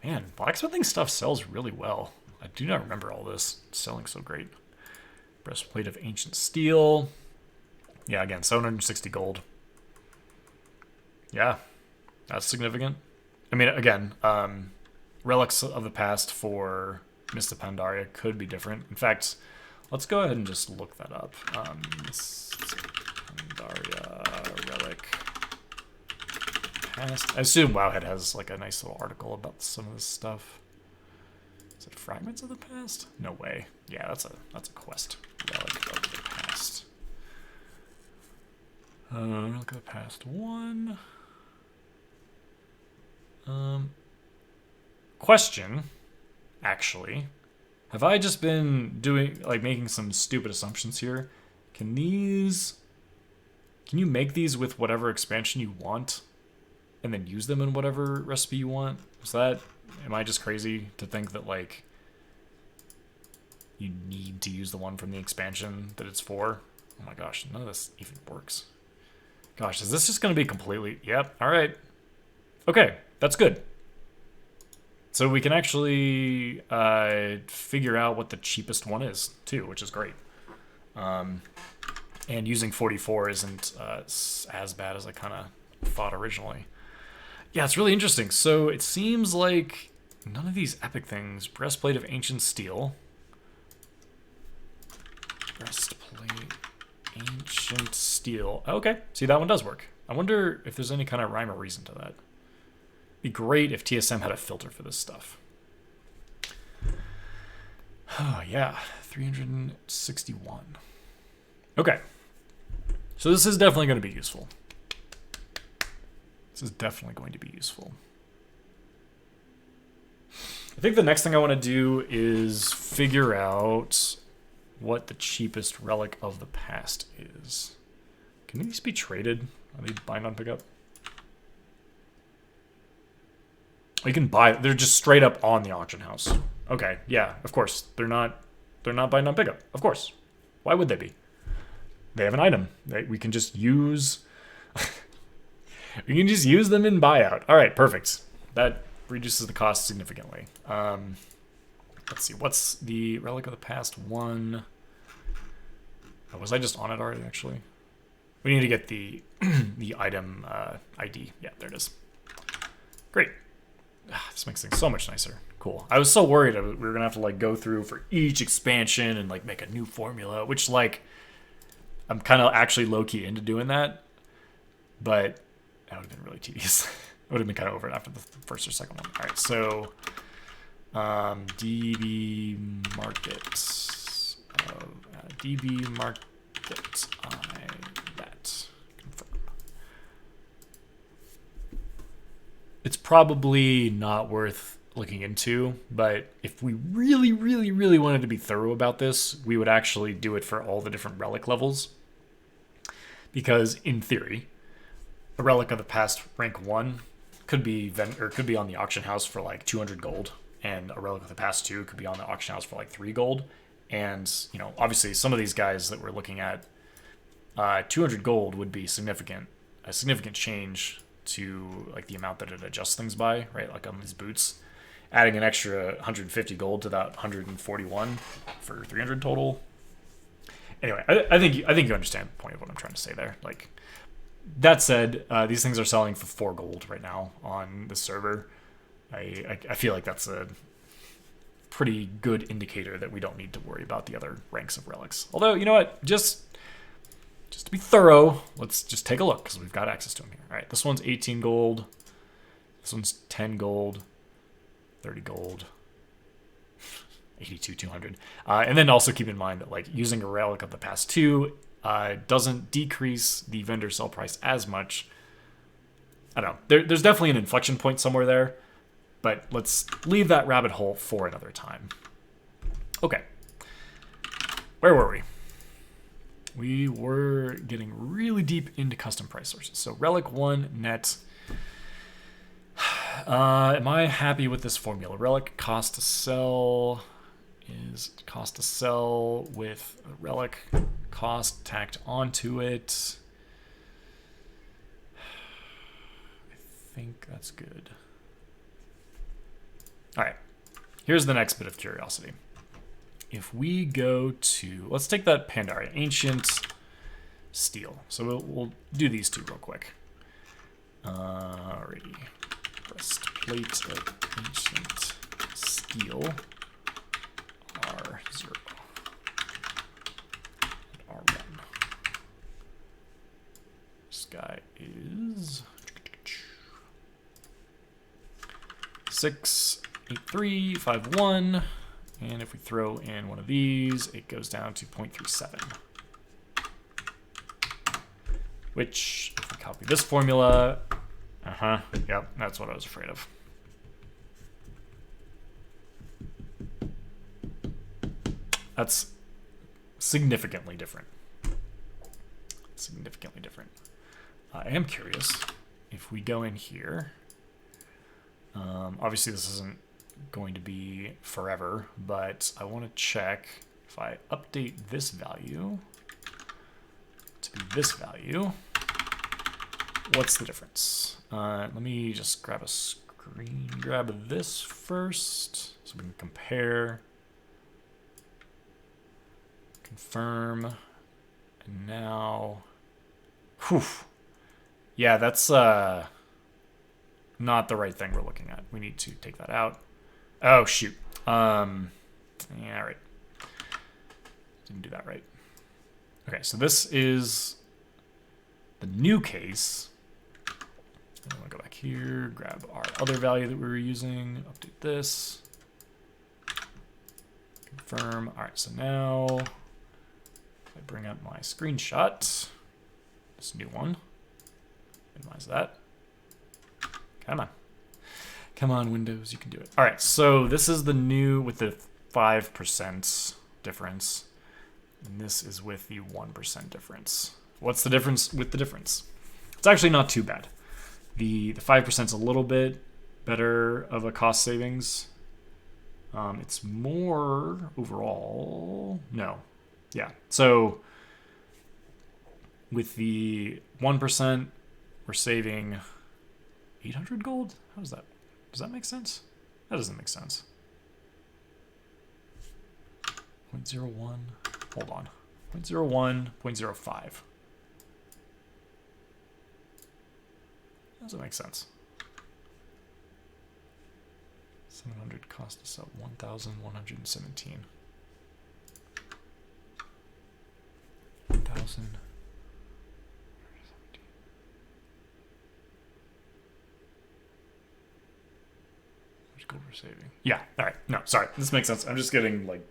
Man, blacksmithing stuff sells really well. I do not remember all this selling so great. Breastplate of Ancient Steel. Yeah, again, 760 gold. Yeah, that's significant. I mean, again, Relics of the Past for Mist of Pandaria could be different. In fact, let's go ahead and just look that up. Mist of Pandaria Relic Past. I assume Wowhead has like a nice little article about some of this stuff. Is it Fragments of the Past? No way. Yeah, that's a quest. Relic of the Past. Relic of the Past 1. Question, actually. Have I just been doing, like, making some stupid assumptions here? Can you make these with whatever expansion you want and then use them in whatever recipe you want? Am I just crazy to think that, like, you need to use the one from the expansion that it's for? Oh my gosh, none of this even works. Gosh, is this just going to be completely... Yep, all right. Okay, that's good. So we can actually figure out what the cheapest one is, too, which is great. And using 44 isn't as bad as I kind of thought originally. Yeah, it's really interesting. So it seems like none of these epic things... Breastplate of Ancient Steel... Breastplate, Ancient Steel. Okay, see, that one does work. I wonder if there's any kind of rhyme or reason to that. It'd be great if TSM had a filter for this stuff. Oh, yeah, 361. Okay, so this is definitely going to be useful. This is definitely going to be useful. I think the next thing I want to do is figure out what the cheapest relic of the past is. Can these be traded? Are they bind on pickup? You can buy, they're just straight up on the auction house. Okay, yeah, of course. They're not bind on pickup. Of course. Why would they be? They have an item. We can just use we can just use them in buyout. All right, perfect. That reduces the cost significantly. Let's see, what's the Relic of the Past 1? Oh, was I just on it already, actually? We need to get the the item ID. Yeah, there it is. Great. This makes things so much nicer. Cool. I was so worried we were going to have to like go through for each expansion and like make a new formula, which like I'm kind of actually low-key into doing that, but that would have been really tedious. I would have been kind of over it after the first or second one. All right, so DB markets DB market that confirm. It's probably not worth looking into, but if we really, really, really wanted to be thorough about this, we would actually do it for all the different relic levels. Because in theory, a relic of the past rank 1 could be on the auction house for like 200 gold, and a relic of the past 2 could be on the auction house for like 3 gold. And, you know, obviously some of these guys that we're looking at, 200 gold would be a significant change to like the amount that it adjusts things by, right? Like on these boots, adding an extra 150 gold to that 141 for 300 total. Anyway, I think you understand the point of what I'm trying to say there. Like, that said, these things are selling for 4 gold right now on the server. I feel like that's a pretty good indicator that we don't need to worry about the other ranks of relics. Although, you know what? Just to be thorough, let's just take a look because we've got access to them here. All right, this one's 18 gold. This one's 10 gold, 30 gold, 82, 200. And then also keep in mind that like using a relic of the past 2 doesn't decrease the vendor sell price as much. I don't know. There's definitely an inflection point somewhere there, but let's leave that rabbit hole for another time. Okay. Where were we? We were getting really deep into custom price sources. So relic 1 net. Am I happy with this formula? Relic cost to sell is cost to sell with a relic cost tacked onto it. I think that's good. All right, here's the next bit of curiosity. If we go to, let's take that Pandaria Ancient Steel. So we'll do these two real quick. Alrighty. Breastplate of Ancient Steel. R0. And R1. This guy is 68351. And if we throw in one of these, it goes down to 0.37. Which, if we copy this formula, yep, that's what I was afraid of. That's significantly different. Significantly different. I am curious if we go in here. Obviously, this isn't going to be forever, but I want to check if I update this value to be this value, what's the difference? Let me just grab a screen grab of this first so we can compare, confirm, and now, whew. Yeah, that's not the right thing we're looking at. We need to take that out. Oh, shoot. Yeah, all right. Didn't do that right. Okay, so this is the new case. I'm going to go back here, grab our other value that we were using, update this, confirm. All right, so now if I bring up my screenshot, this new one, minimize that. Come on. Come on, Windows, you can do it. All right, so this is the new with the 5% difference, and this is with the 1% difference. What's the difference with the difference? It's actually not too bad. The 5% is a little bit better of a cost savings. It's more overall. No. Yeah. So with the 1%, we're saving 800 gold? How does that? Does that make sense? That doesn't make sense. 0.01. Hold on. 0.01, 0.05. Doesn't make sense. 700 cost us up 1,117. 1,000. Gold we're saving. Yeah, all right. No, sorry. This makes sense. I'm just getting like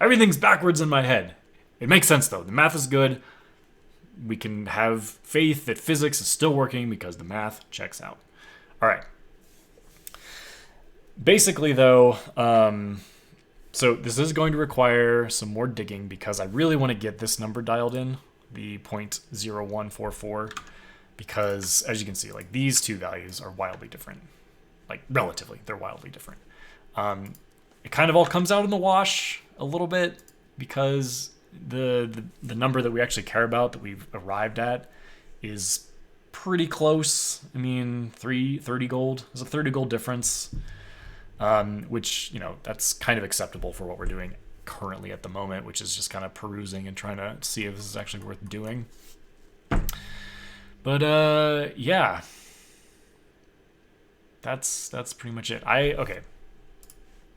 everything's backwards in my head. It makes sense though. The math is good. We can have faith that physics is still working because the math checks out. All right. Basically though, so this is going to require some more digging because I really want to get this number dialed in, the 0.0144, because as you can see, like these two values are wildly different. Like relatively, they're wildly different. It kind of all comes out in the wash a little bit because the number that we actually care about that we've arrived at is pretty close. I mean, 30 gold. There's a 30 gold difference, which, you know, that's kind of acceptable for what we're doing currently at the moment, which is just kind of perusing and trying to see if this is actually worth doing. But yeah, that's pretty much it. Okay,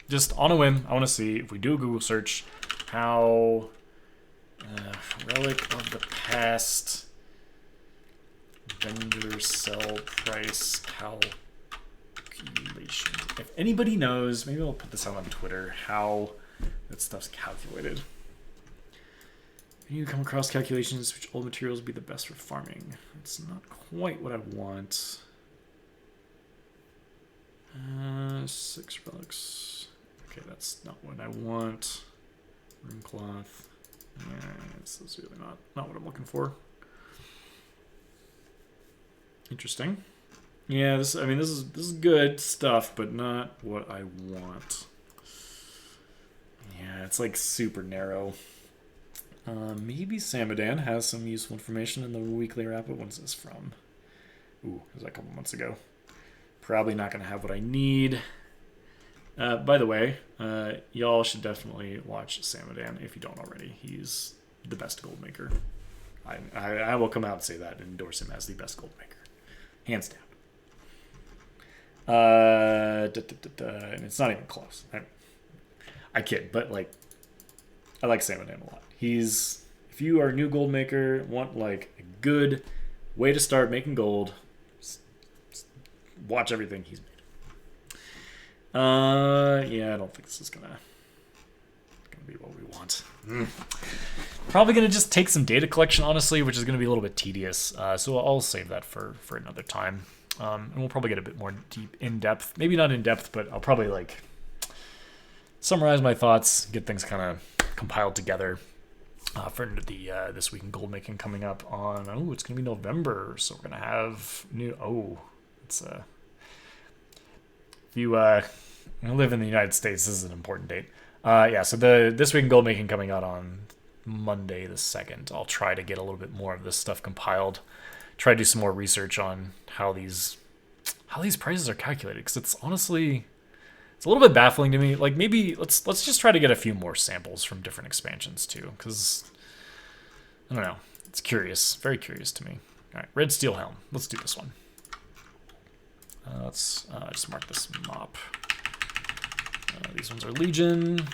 just on a whim, I want to see if we do a Google search how relic of the past vendor sell price calculations. If anybody knows, maybe I'll put this out on Twitter, how that stuff's calculated. You come across calculations which old materials would be the best for farming. It's not quite what I want. 6 relics. Okay, that's not what I want. Room cloth. Yeah, this is really not what I'm looking for. Interesting. Yeah, this is good stuff, but not what I want. Yeah, it's like super narrow. Maybe Samadan has some useful information in the weekly wrap. When's this from? Ooh, it was a couple months ago. Probably not going to have what I need. By the way, y'all should definitely watch Samadan if you don't already. He's the best gold maker. I will come out and say that and endorse him as the best gold maker. Hands down. And it's not even close. I kid, but like, I like Samadan a lot. If you are a new gold maker, want like a good way to start making gold, watch everything he's made. Yeah, I don't think this is gonna be what we want. Probably gonna just take some data collection, honestly, which is gonna be a little bit tedious. So I'll save that for another time. And we'll probably get a bit more in depth. Maybe not in depth, but I'll probably like summarize my thoughts, get things kind of compiled together for the This Week in Gold Making coming up on, it's gonna be November, so we're gonna have if you live in the United States, this is an important date. So This Week in Gold Making coming out on Monday the 2nd. I'll try to get a little bit more of this stuff compiled, try to do some more research on how these prices are calculated, because it's honestly, it's a little bit baffling to me. Like, maybe let's just try to get a few more samples from different expansions too, because I don't know, it's curious, very curious to me. All right, Red Steel Helm. Let's do this one. Let's just mark this mop. These ones are Legion.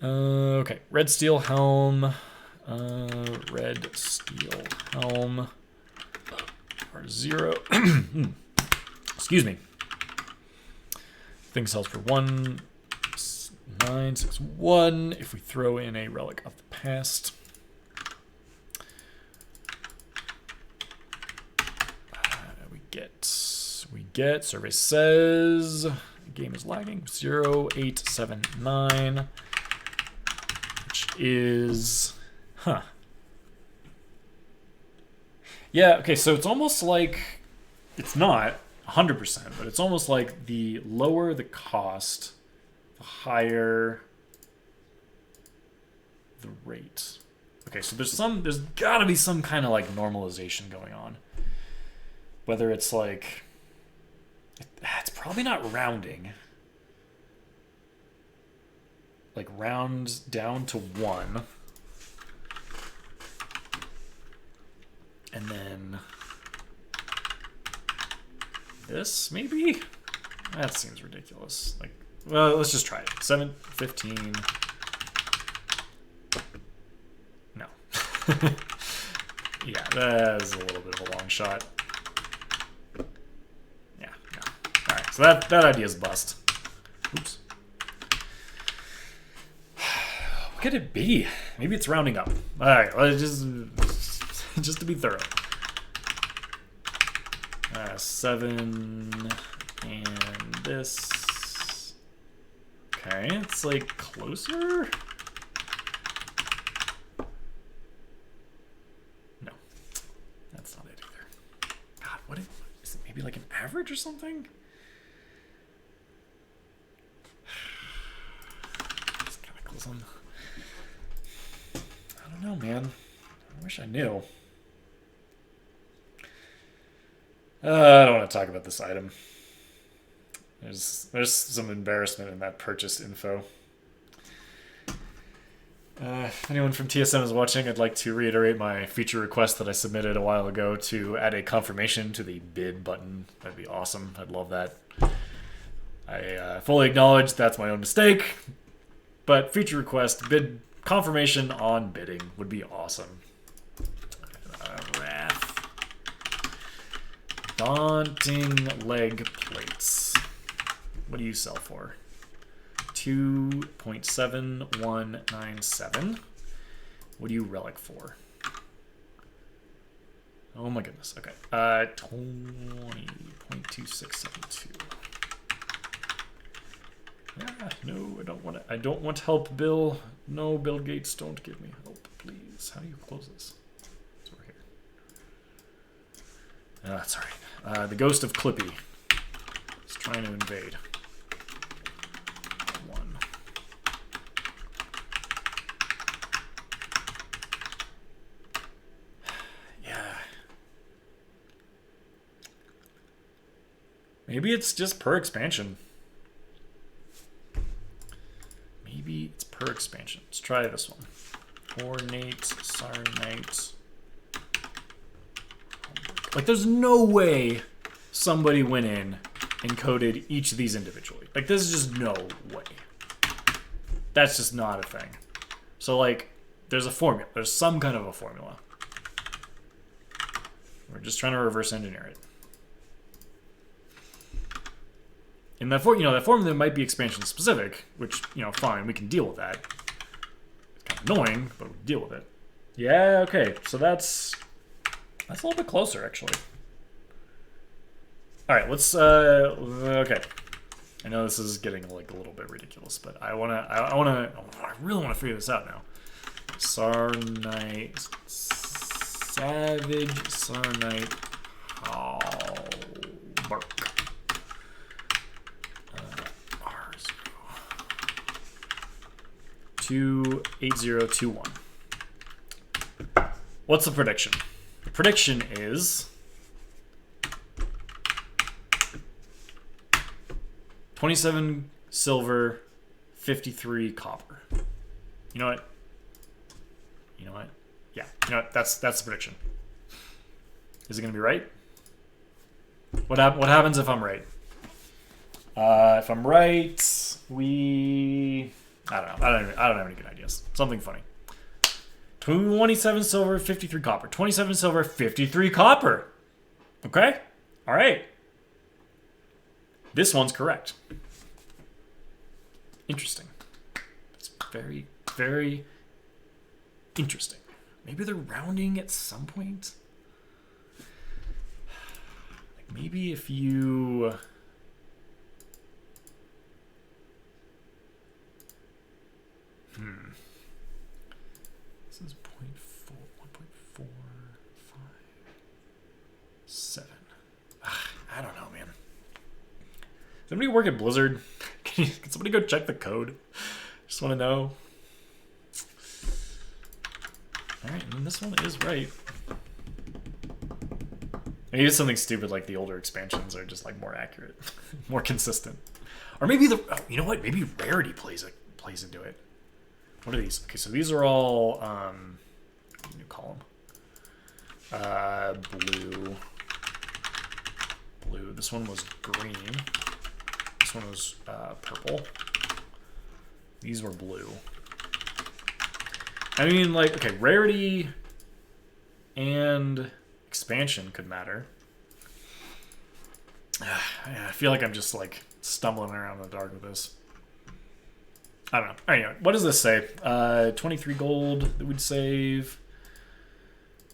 Okay, Red Steel Helm. Red Steel Helm. R0. Excuse me. Thing sells for 1,961. If we throw in a Relic of the Past. We get survey says game is lagging 0879, which is yeah, okay, so it's almost like, it's not 100%, but it's almost like the lower the cost, the higher the rate. Okay, so there's gotta be some kind of like normalization going on. Whether it's like, it's probably not rounding. Like round down to 1. And then this, maybe? That seems ridiculous. Like, well, let's just try it. 7, 15. No. Yeah, that is a little bit of a long shot. So that idea is bust. Oops. What could it be? Maybe it's rounding up. All right, well, just to be thorough. 7 and this. Okay, it's like closer. No, that's not it either. God, what is it? Maybe like an average or something? don't know, man. I wish I knew. I don't want to talk about this item. There's some embarrassment in that purchase info. If anyone from TSM is watching, I'd like to reiterate my feature request that I submitted a while ago to add a confirmation to the bid button. That'd be awesome. I'd love that. I fully acknowledge that's my own mistake, but feature request, bid confirmation on bidding would be awesome. Wrath. Daunting leg plates. What do you sell for? 2.7197. What do you relic for? Oh my goodness. Okay. 20.2672. No, I don't want it. I don't want help, Bill. No, Bill Gates, don't give me help, please. How do you close this? It's over here. That's all right. The ghost of Clippy is trying to invade. Maybe it's just per expansion. Maybe it's per expansion. Let's try this one. Ornate, Sarnite. Like, there's no way somebody went in and coded each of these individually. Like, there's just no way. That's just not a thing. So, like, there's a formula. There's some kind of a formula. We're just trying to reverse engineer it. And that that formula might be expansion specific, which, fine, we can deal with that. It's kind of annoying, but we can deal with it. Yeah, okay, so that's a little bit closer, actually. All right, let's okay. I know this is getting like a little bit ridiculous, but I really want to figure this out now. Sarnite, Savage Sarnite, Bark. 28021. What's the prediction? The prediction is 27 silver, 53 copper. You know what? Yeah. That's the prediction. Is it going to be right? What happens if I'm right? If I'm right, I don't know. I don't have any good ideas. Something funny. 27 silver, 53 copper. 27 silver, 53 copper. Okay? All right. This one's correct. Interesting. It's very, very interesting. Maybe they're rounding at some point. Like maybe if you... This is 1.457. I don't know, man. Does anybody work at Blizzard? Can somebody go check the code? Just want to know. Alright, and this one is right. Maybe it's something stupid like the older expansions are just like more accurate, more consistent. Or maybe you know what? Maybe rarity plays into it. What are these? Okay, so these are all, what do you call them? Blue. This one was green. This one was purple. These were blue. I mean, like, okay, rarity and expansion could matter. I feel like I'm just, like, stumbling around in the dark with this. I don't know. Anyway, what does this say? 23 gold that we'd save.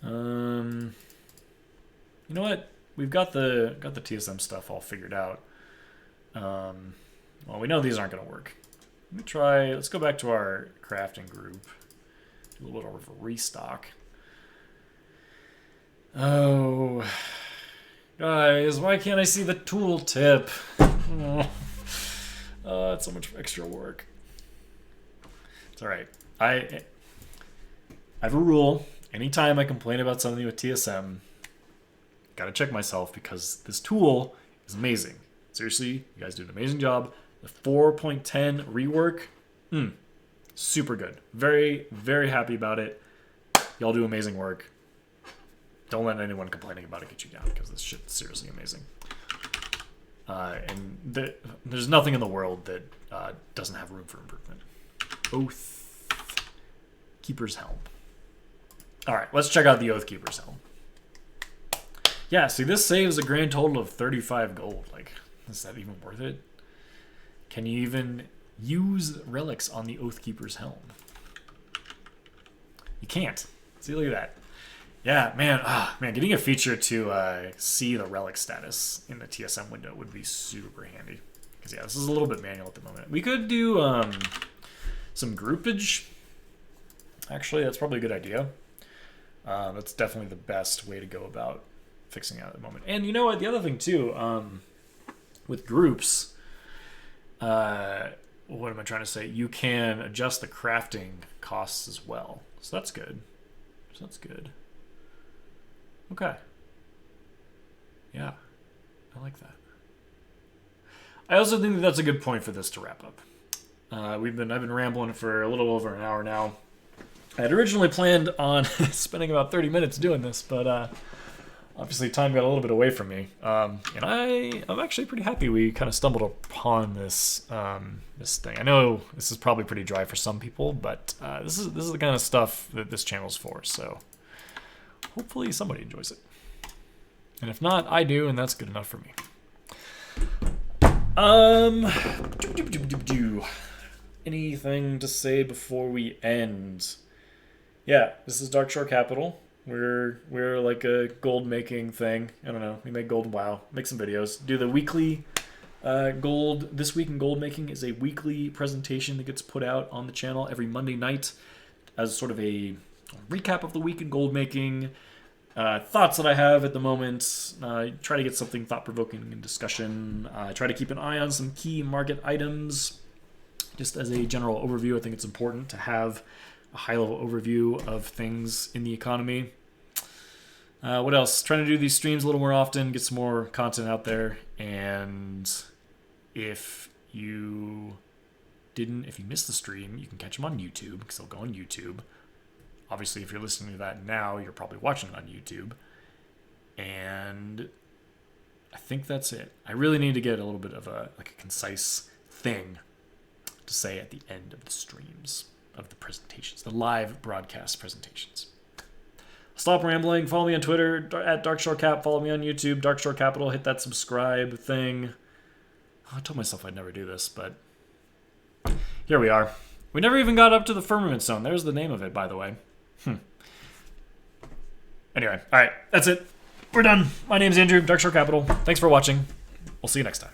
You know what? We've got the TSM stuff all figured out. Well, we know these aren't going to work. Let me try. Let's go back to our crafting group. Do a little bit of a restock. Oh, guys, why can't I see the tooltip? Oh, it's so much extra work. It's all right. I have a rule. Anytime I complain about something with TSM, gotta check myself because this tool is amazing. Seriously, you guys do an amazing job. The 4.10 rework, super good. Very, very happy about it. Y'all do amazing work. Don't let anyone complaining about it get you down because this shit's seriously amazing. There's nothing in the world that doesn't have room for improvement. Oath Keeper's Helm. All right, let's check out the Oath Keeper's Helm. Yeah, see, this saves a grand total of 35 gold. Like, is that even worth it? Can you even use relics on the Oath Keeper's Helm? You can't. See, look at that. Yeah, man, getting a feature to see the relic status in the TSM window would be super handy. Because, yeah, this is a little bit manual at the moment. We could do some groupage. Actually, that's probably a good idea. That's definitely the best way to go about fixing it at the moment. And you know what? The other thing, too, with groups, what am I trying to say? You can adjust the crafting costs as well. So that's good. Okay. Yeah, I like that. I also think that that's a good point for this to wrap up. I've been rambling for a little over an hour now. I had originally planned on spending about 30 minutes doing this, but obviously time got a little bit away from me. And I'm actually pretty happy we kind of stumbled upon this thing. I know this is probably pretty dry for some people, but this is the kind of stuff that this channel's for. So hopefully somebody enjoys it. And if not, I do, and that's good enough for me. Anything to say before we end? Yeah, this is Dark Shore Capital. We're like a gold making thing. I don't know. We make gold. Wow. Make some videos. Do the weekly gold. This Week in Gold Making is a weekly presentation that gets put out on the channel every Monday night as sort of a recap of the week in gold making. Thoughts that I have at the moment. Try to get something thought-provoking in discussion. Try to keep an eye on some key market items. Just as a general overview, I think it's important to have a high-level overview of things in the economy. What else? Trying to do these streams a little more often, get some more content out there. And if you missed the stream, you can catch them on YouTube, because they'll go on YouTube. Obviously, if you're listening to that now, you're probably watching it on YouTube. And I think that's it. I really need to get a little bit of a concise thing to say at the end of the streams, of the presentations, the live broadcast presentations. Stop rambling. Follow me on Twitter at DarkShoreCap. Follow me on YouTube, Dark Shore Capital. Hit that subscribe thing. I told myself I'd never do this, but here we are. We never even got up to the firmament zone. There's the name of it, by the way. Anyway, all right, that's it. We're done. My name's Andrew, Dark Shore Capital. Thanks for watching. We'll see you next time.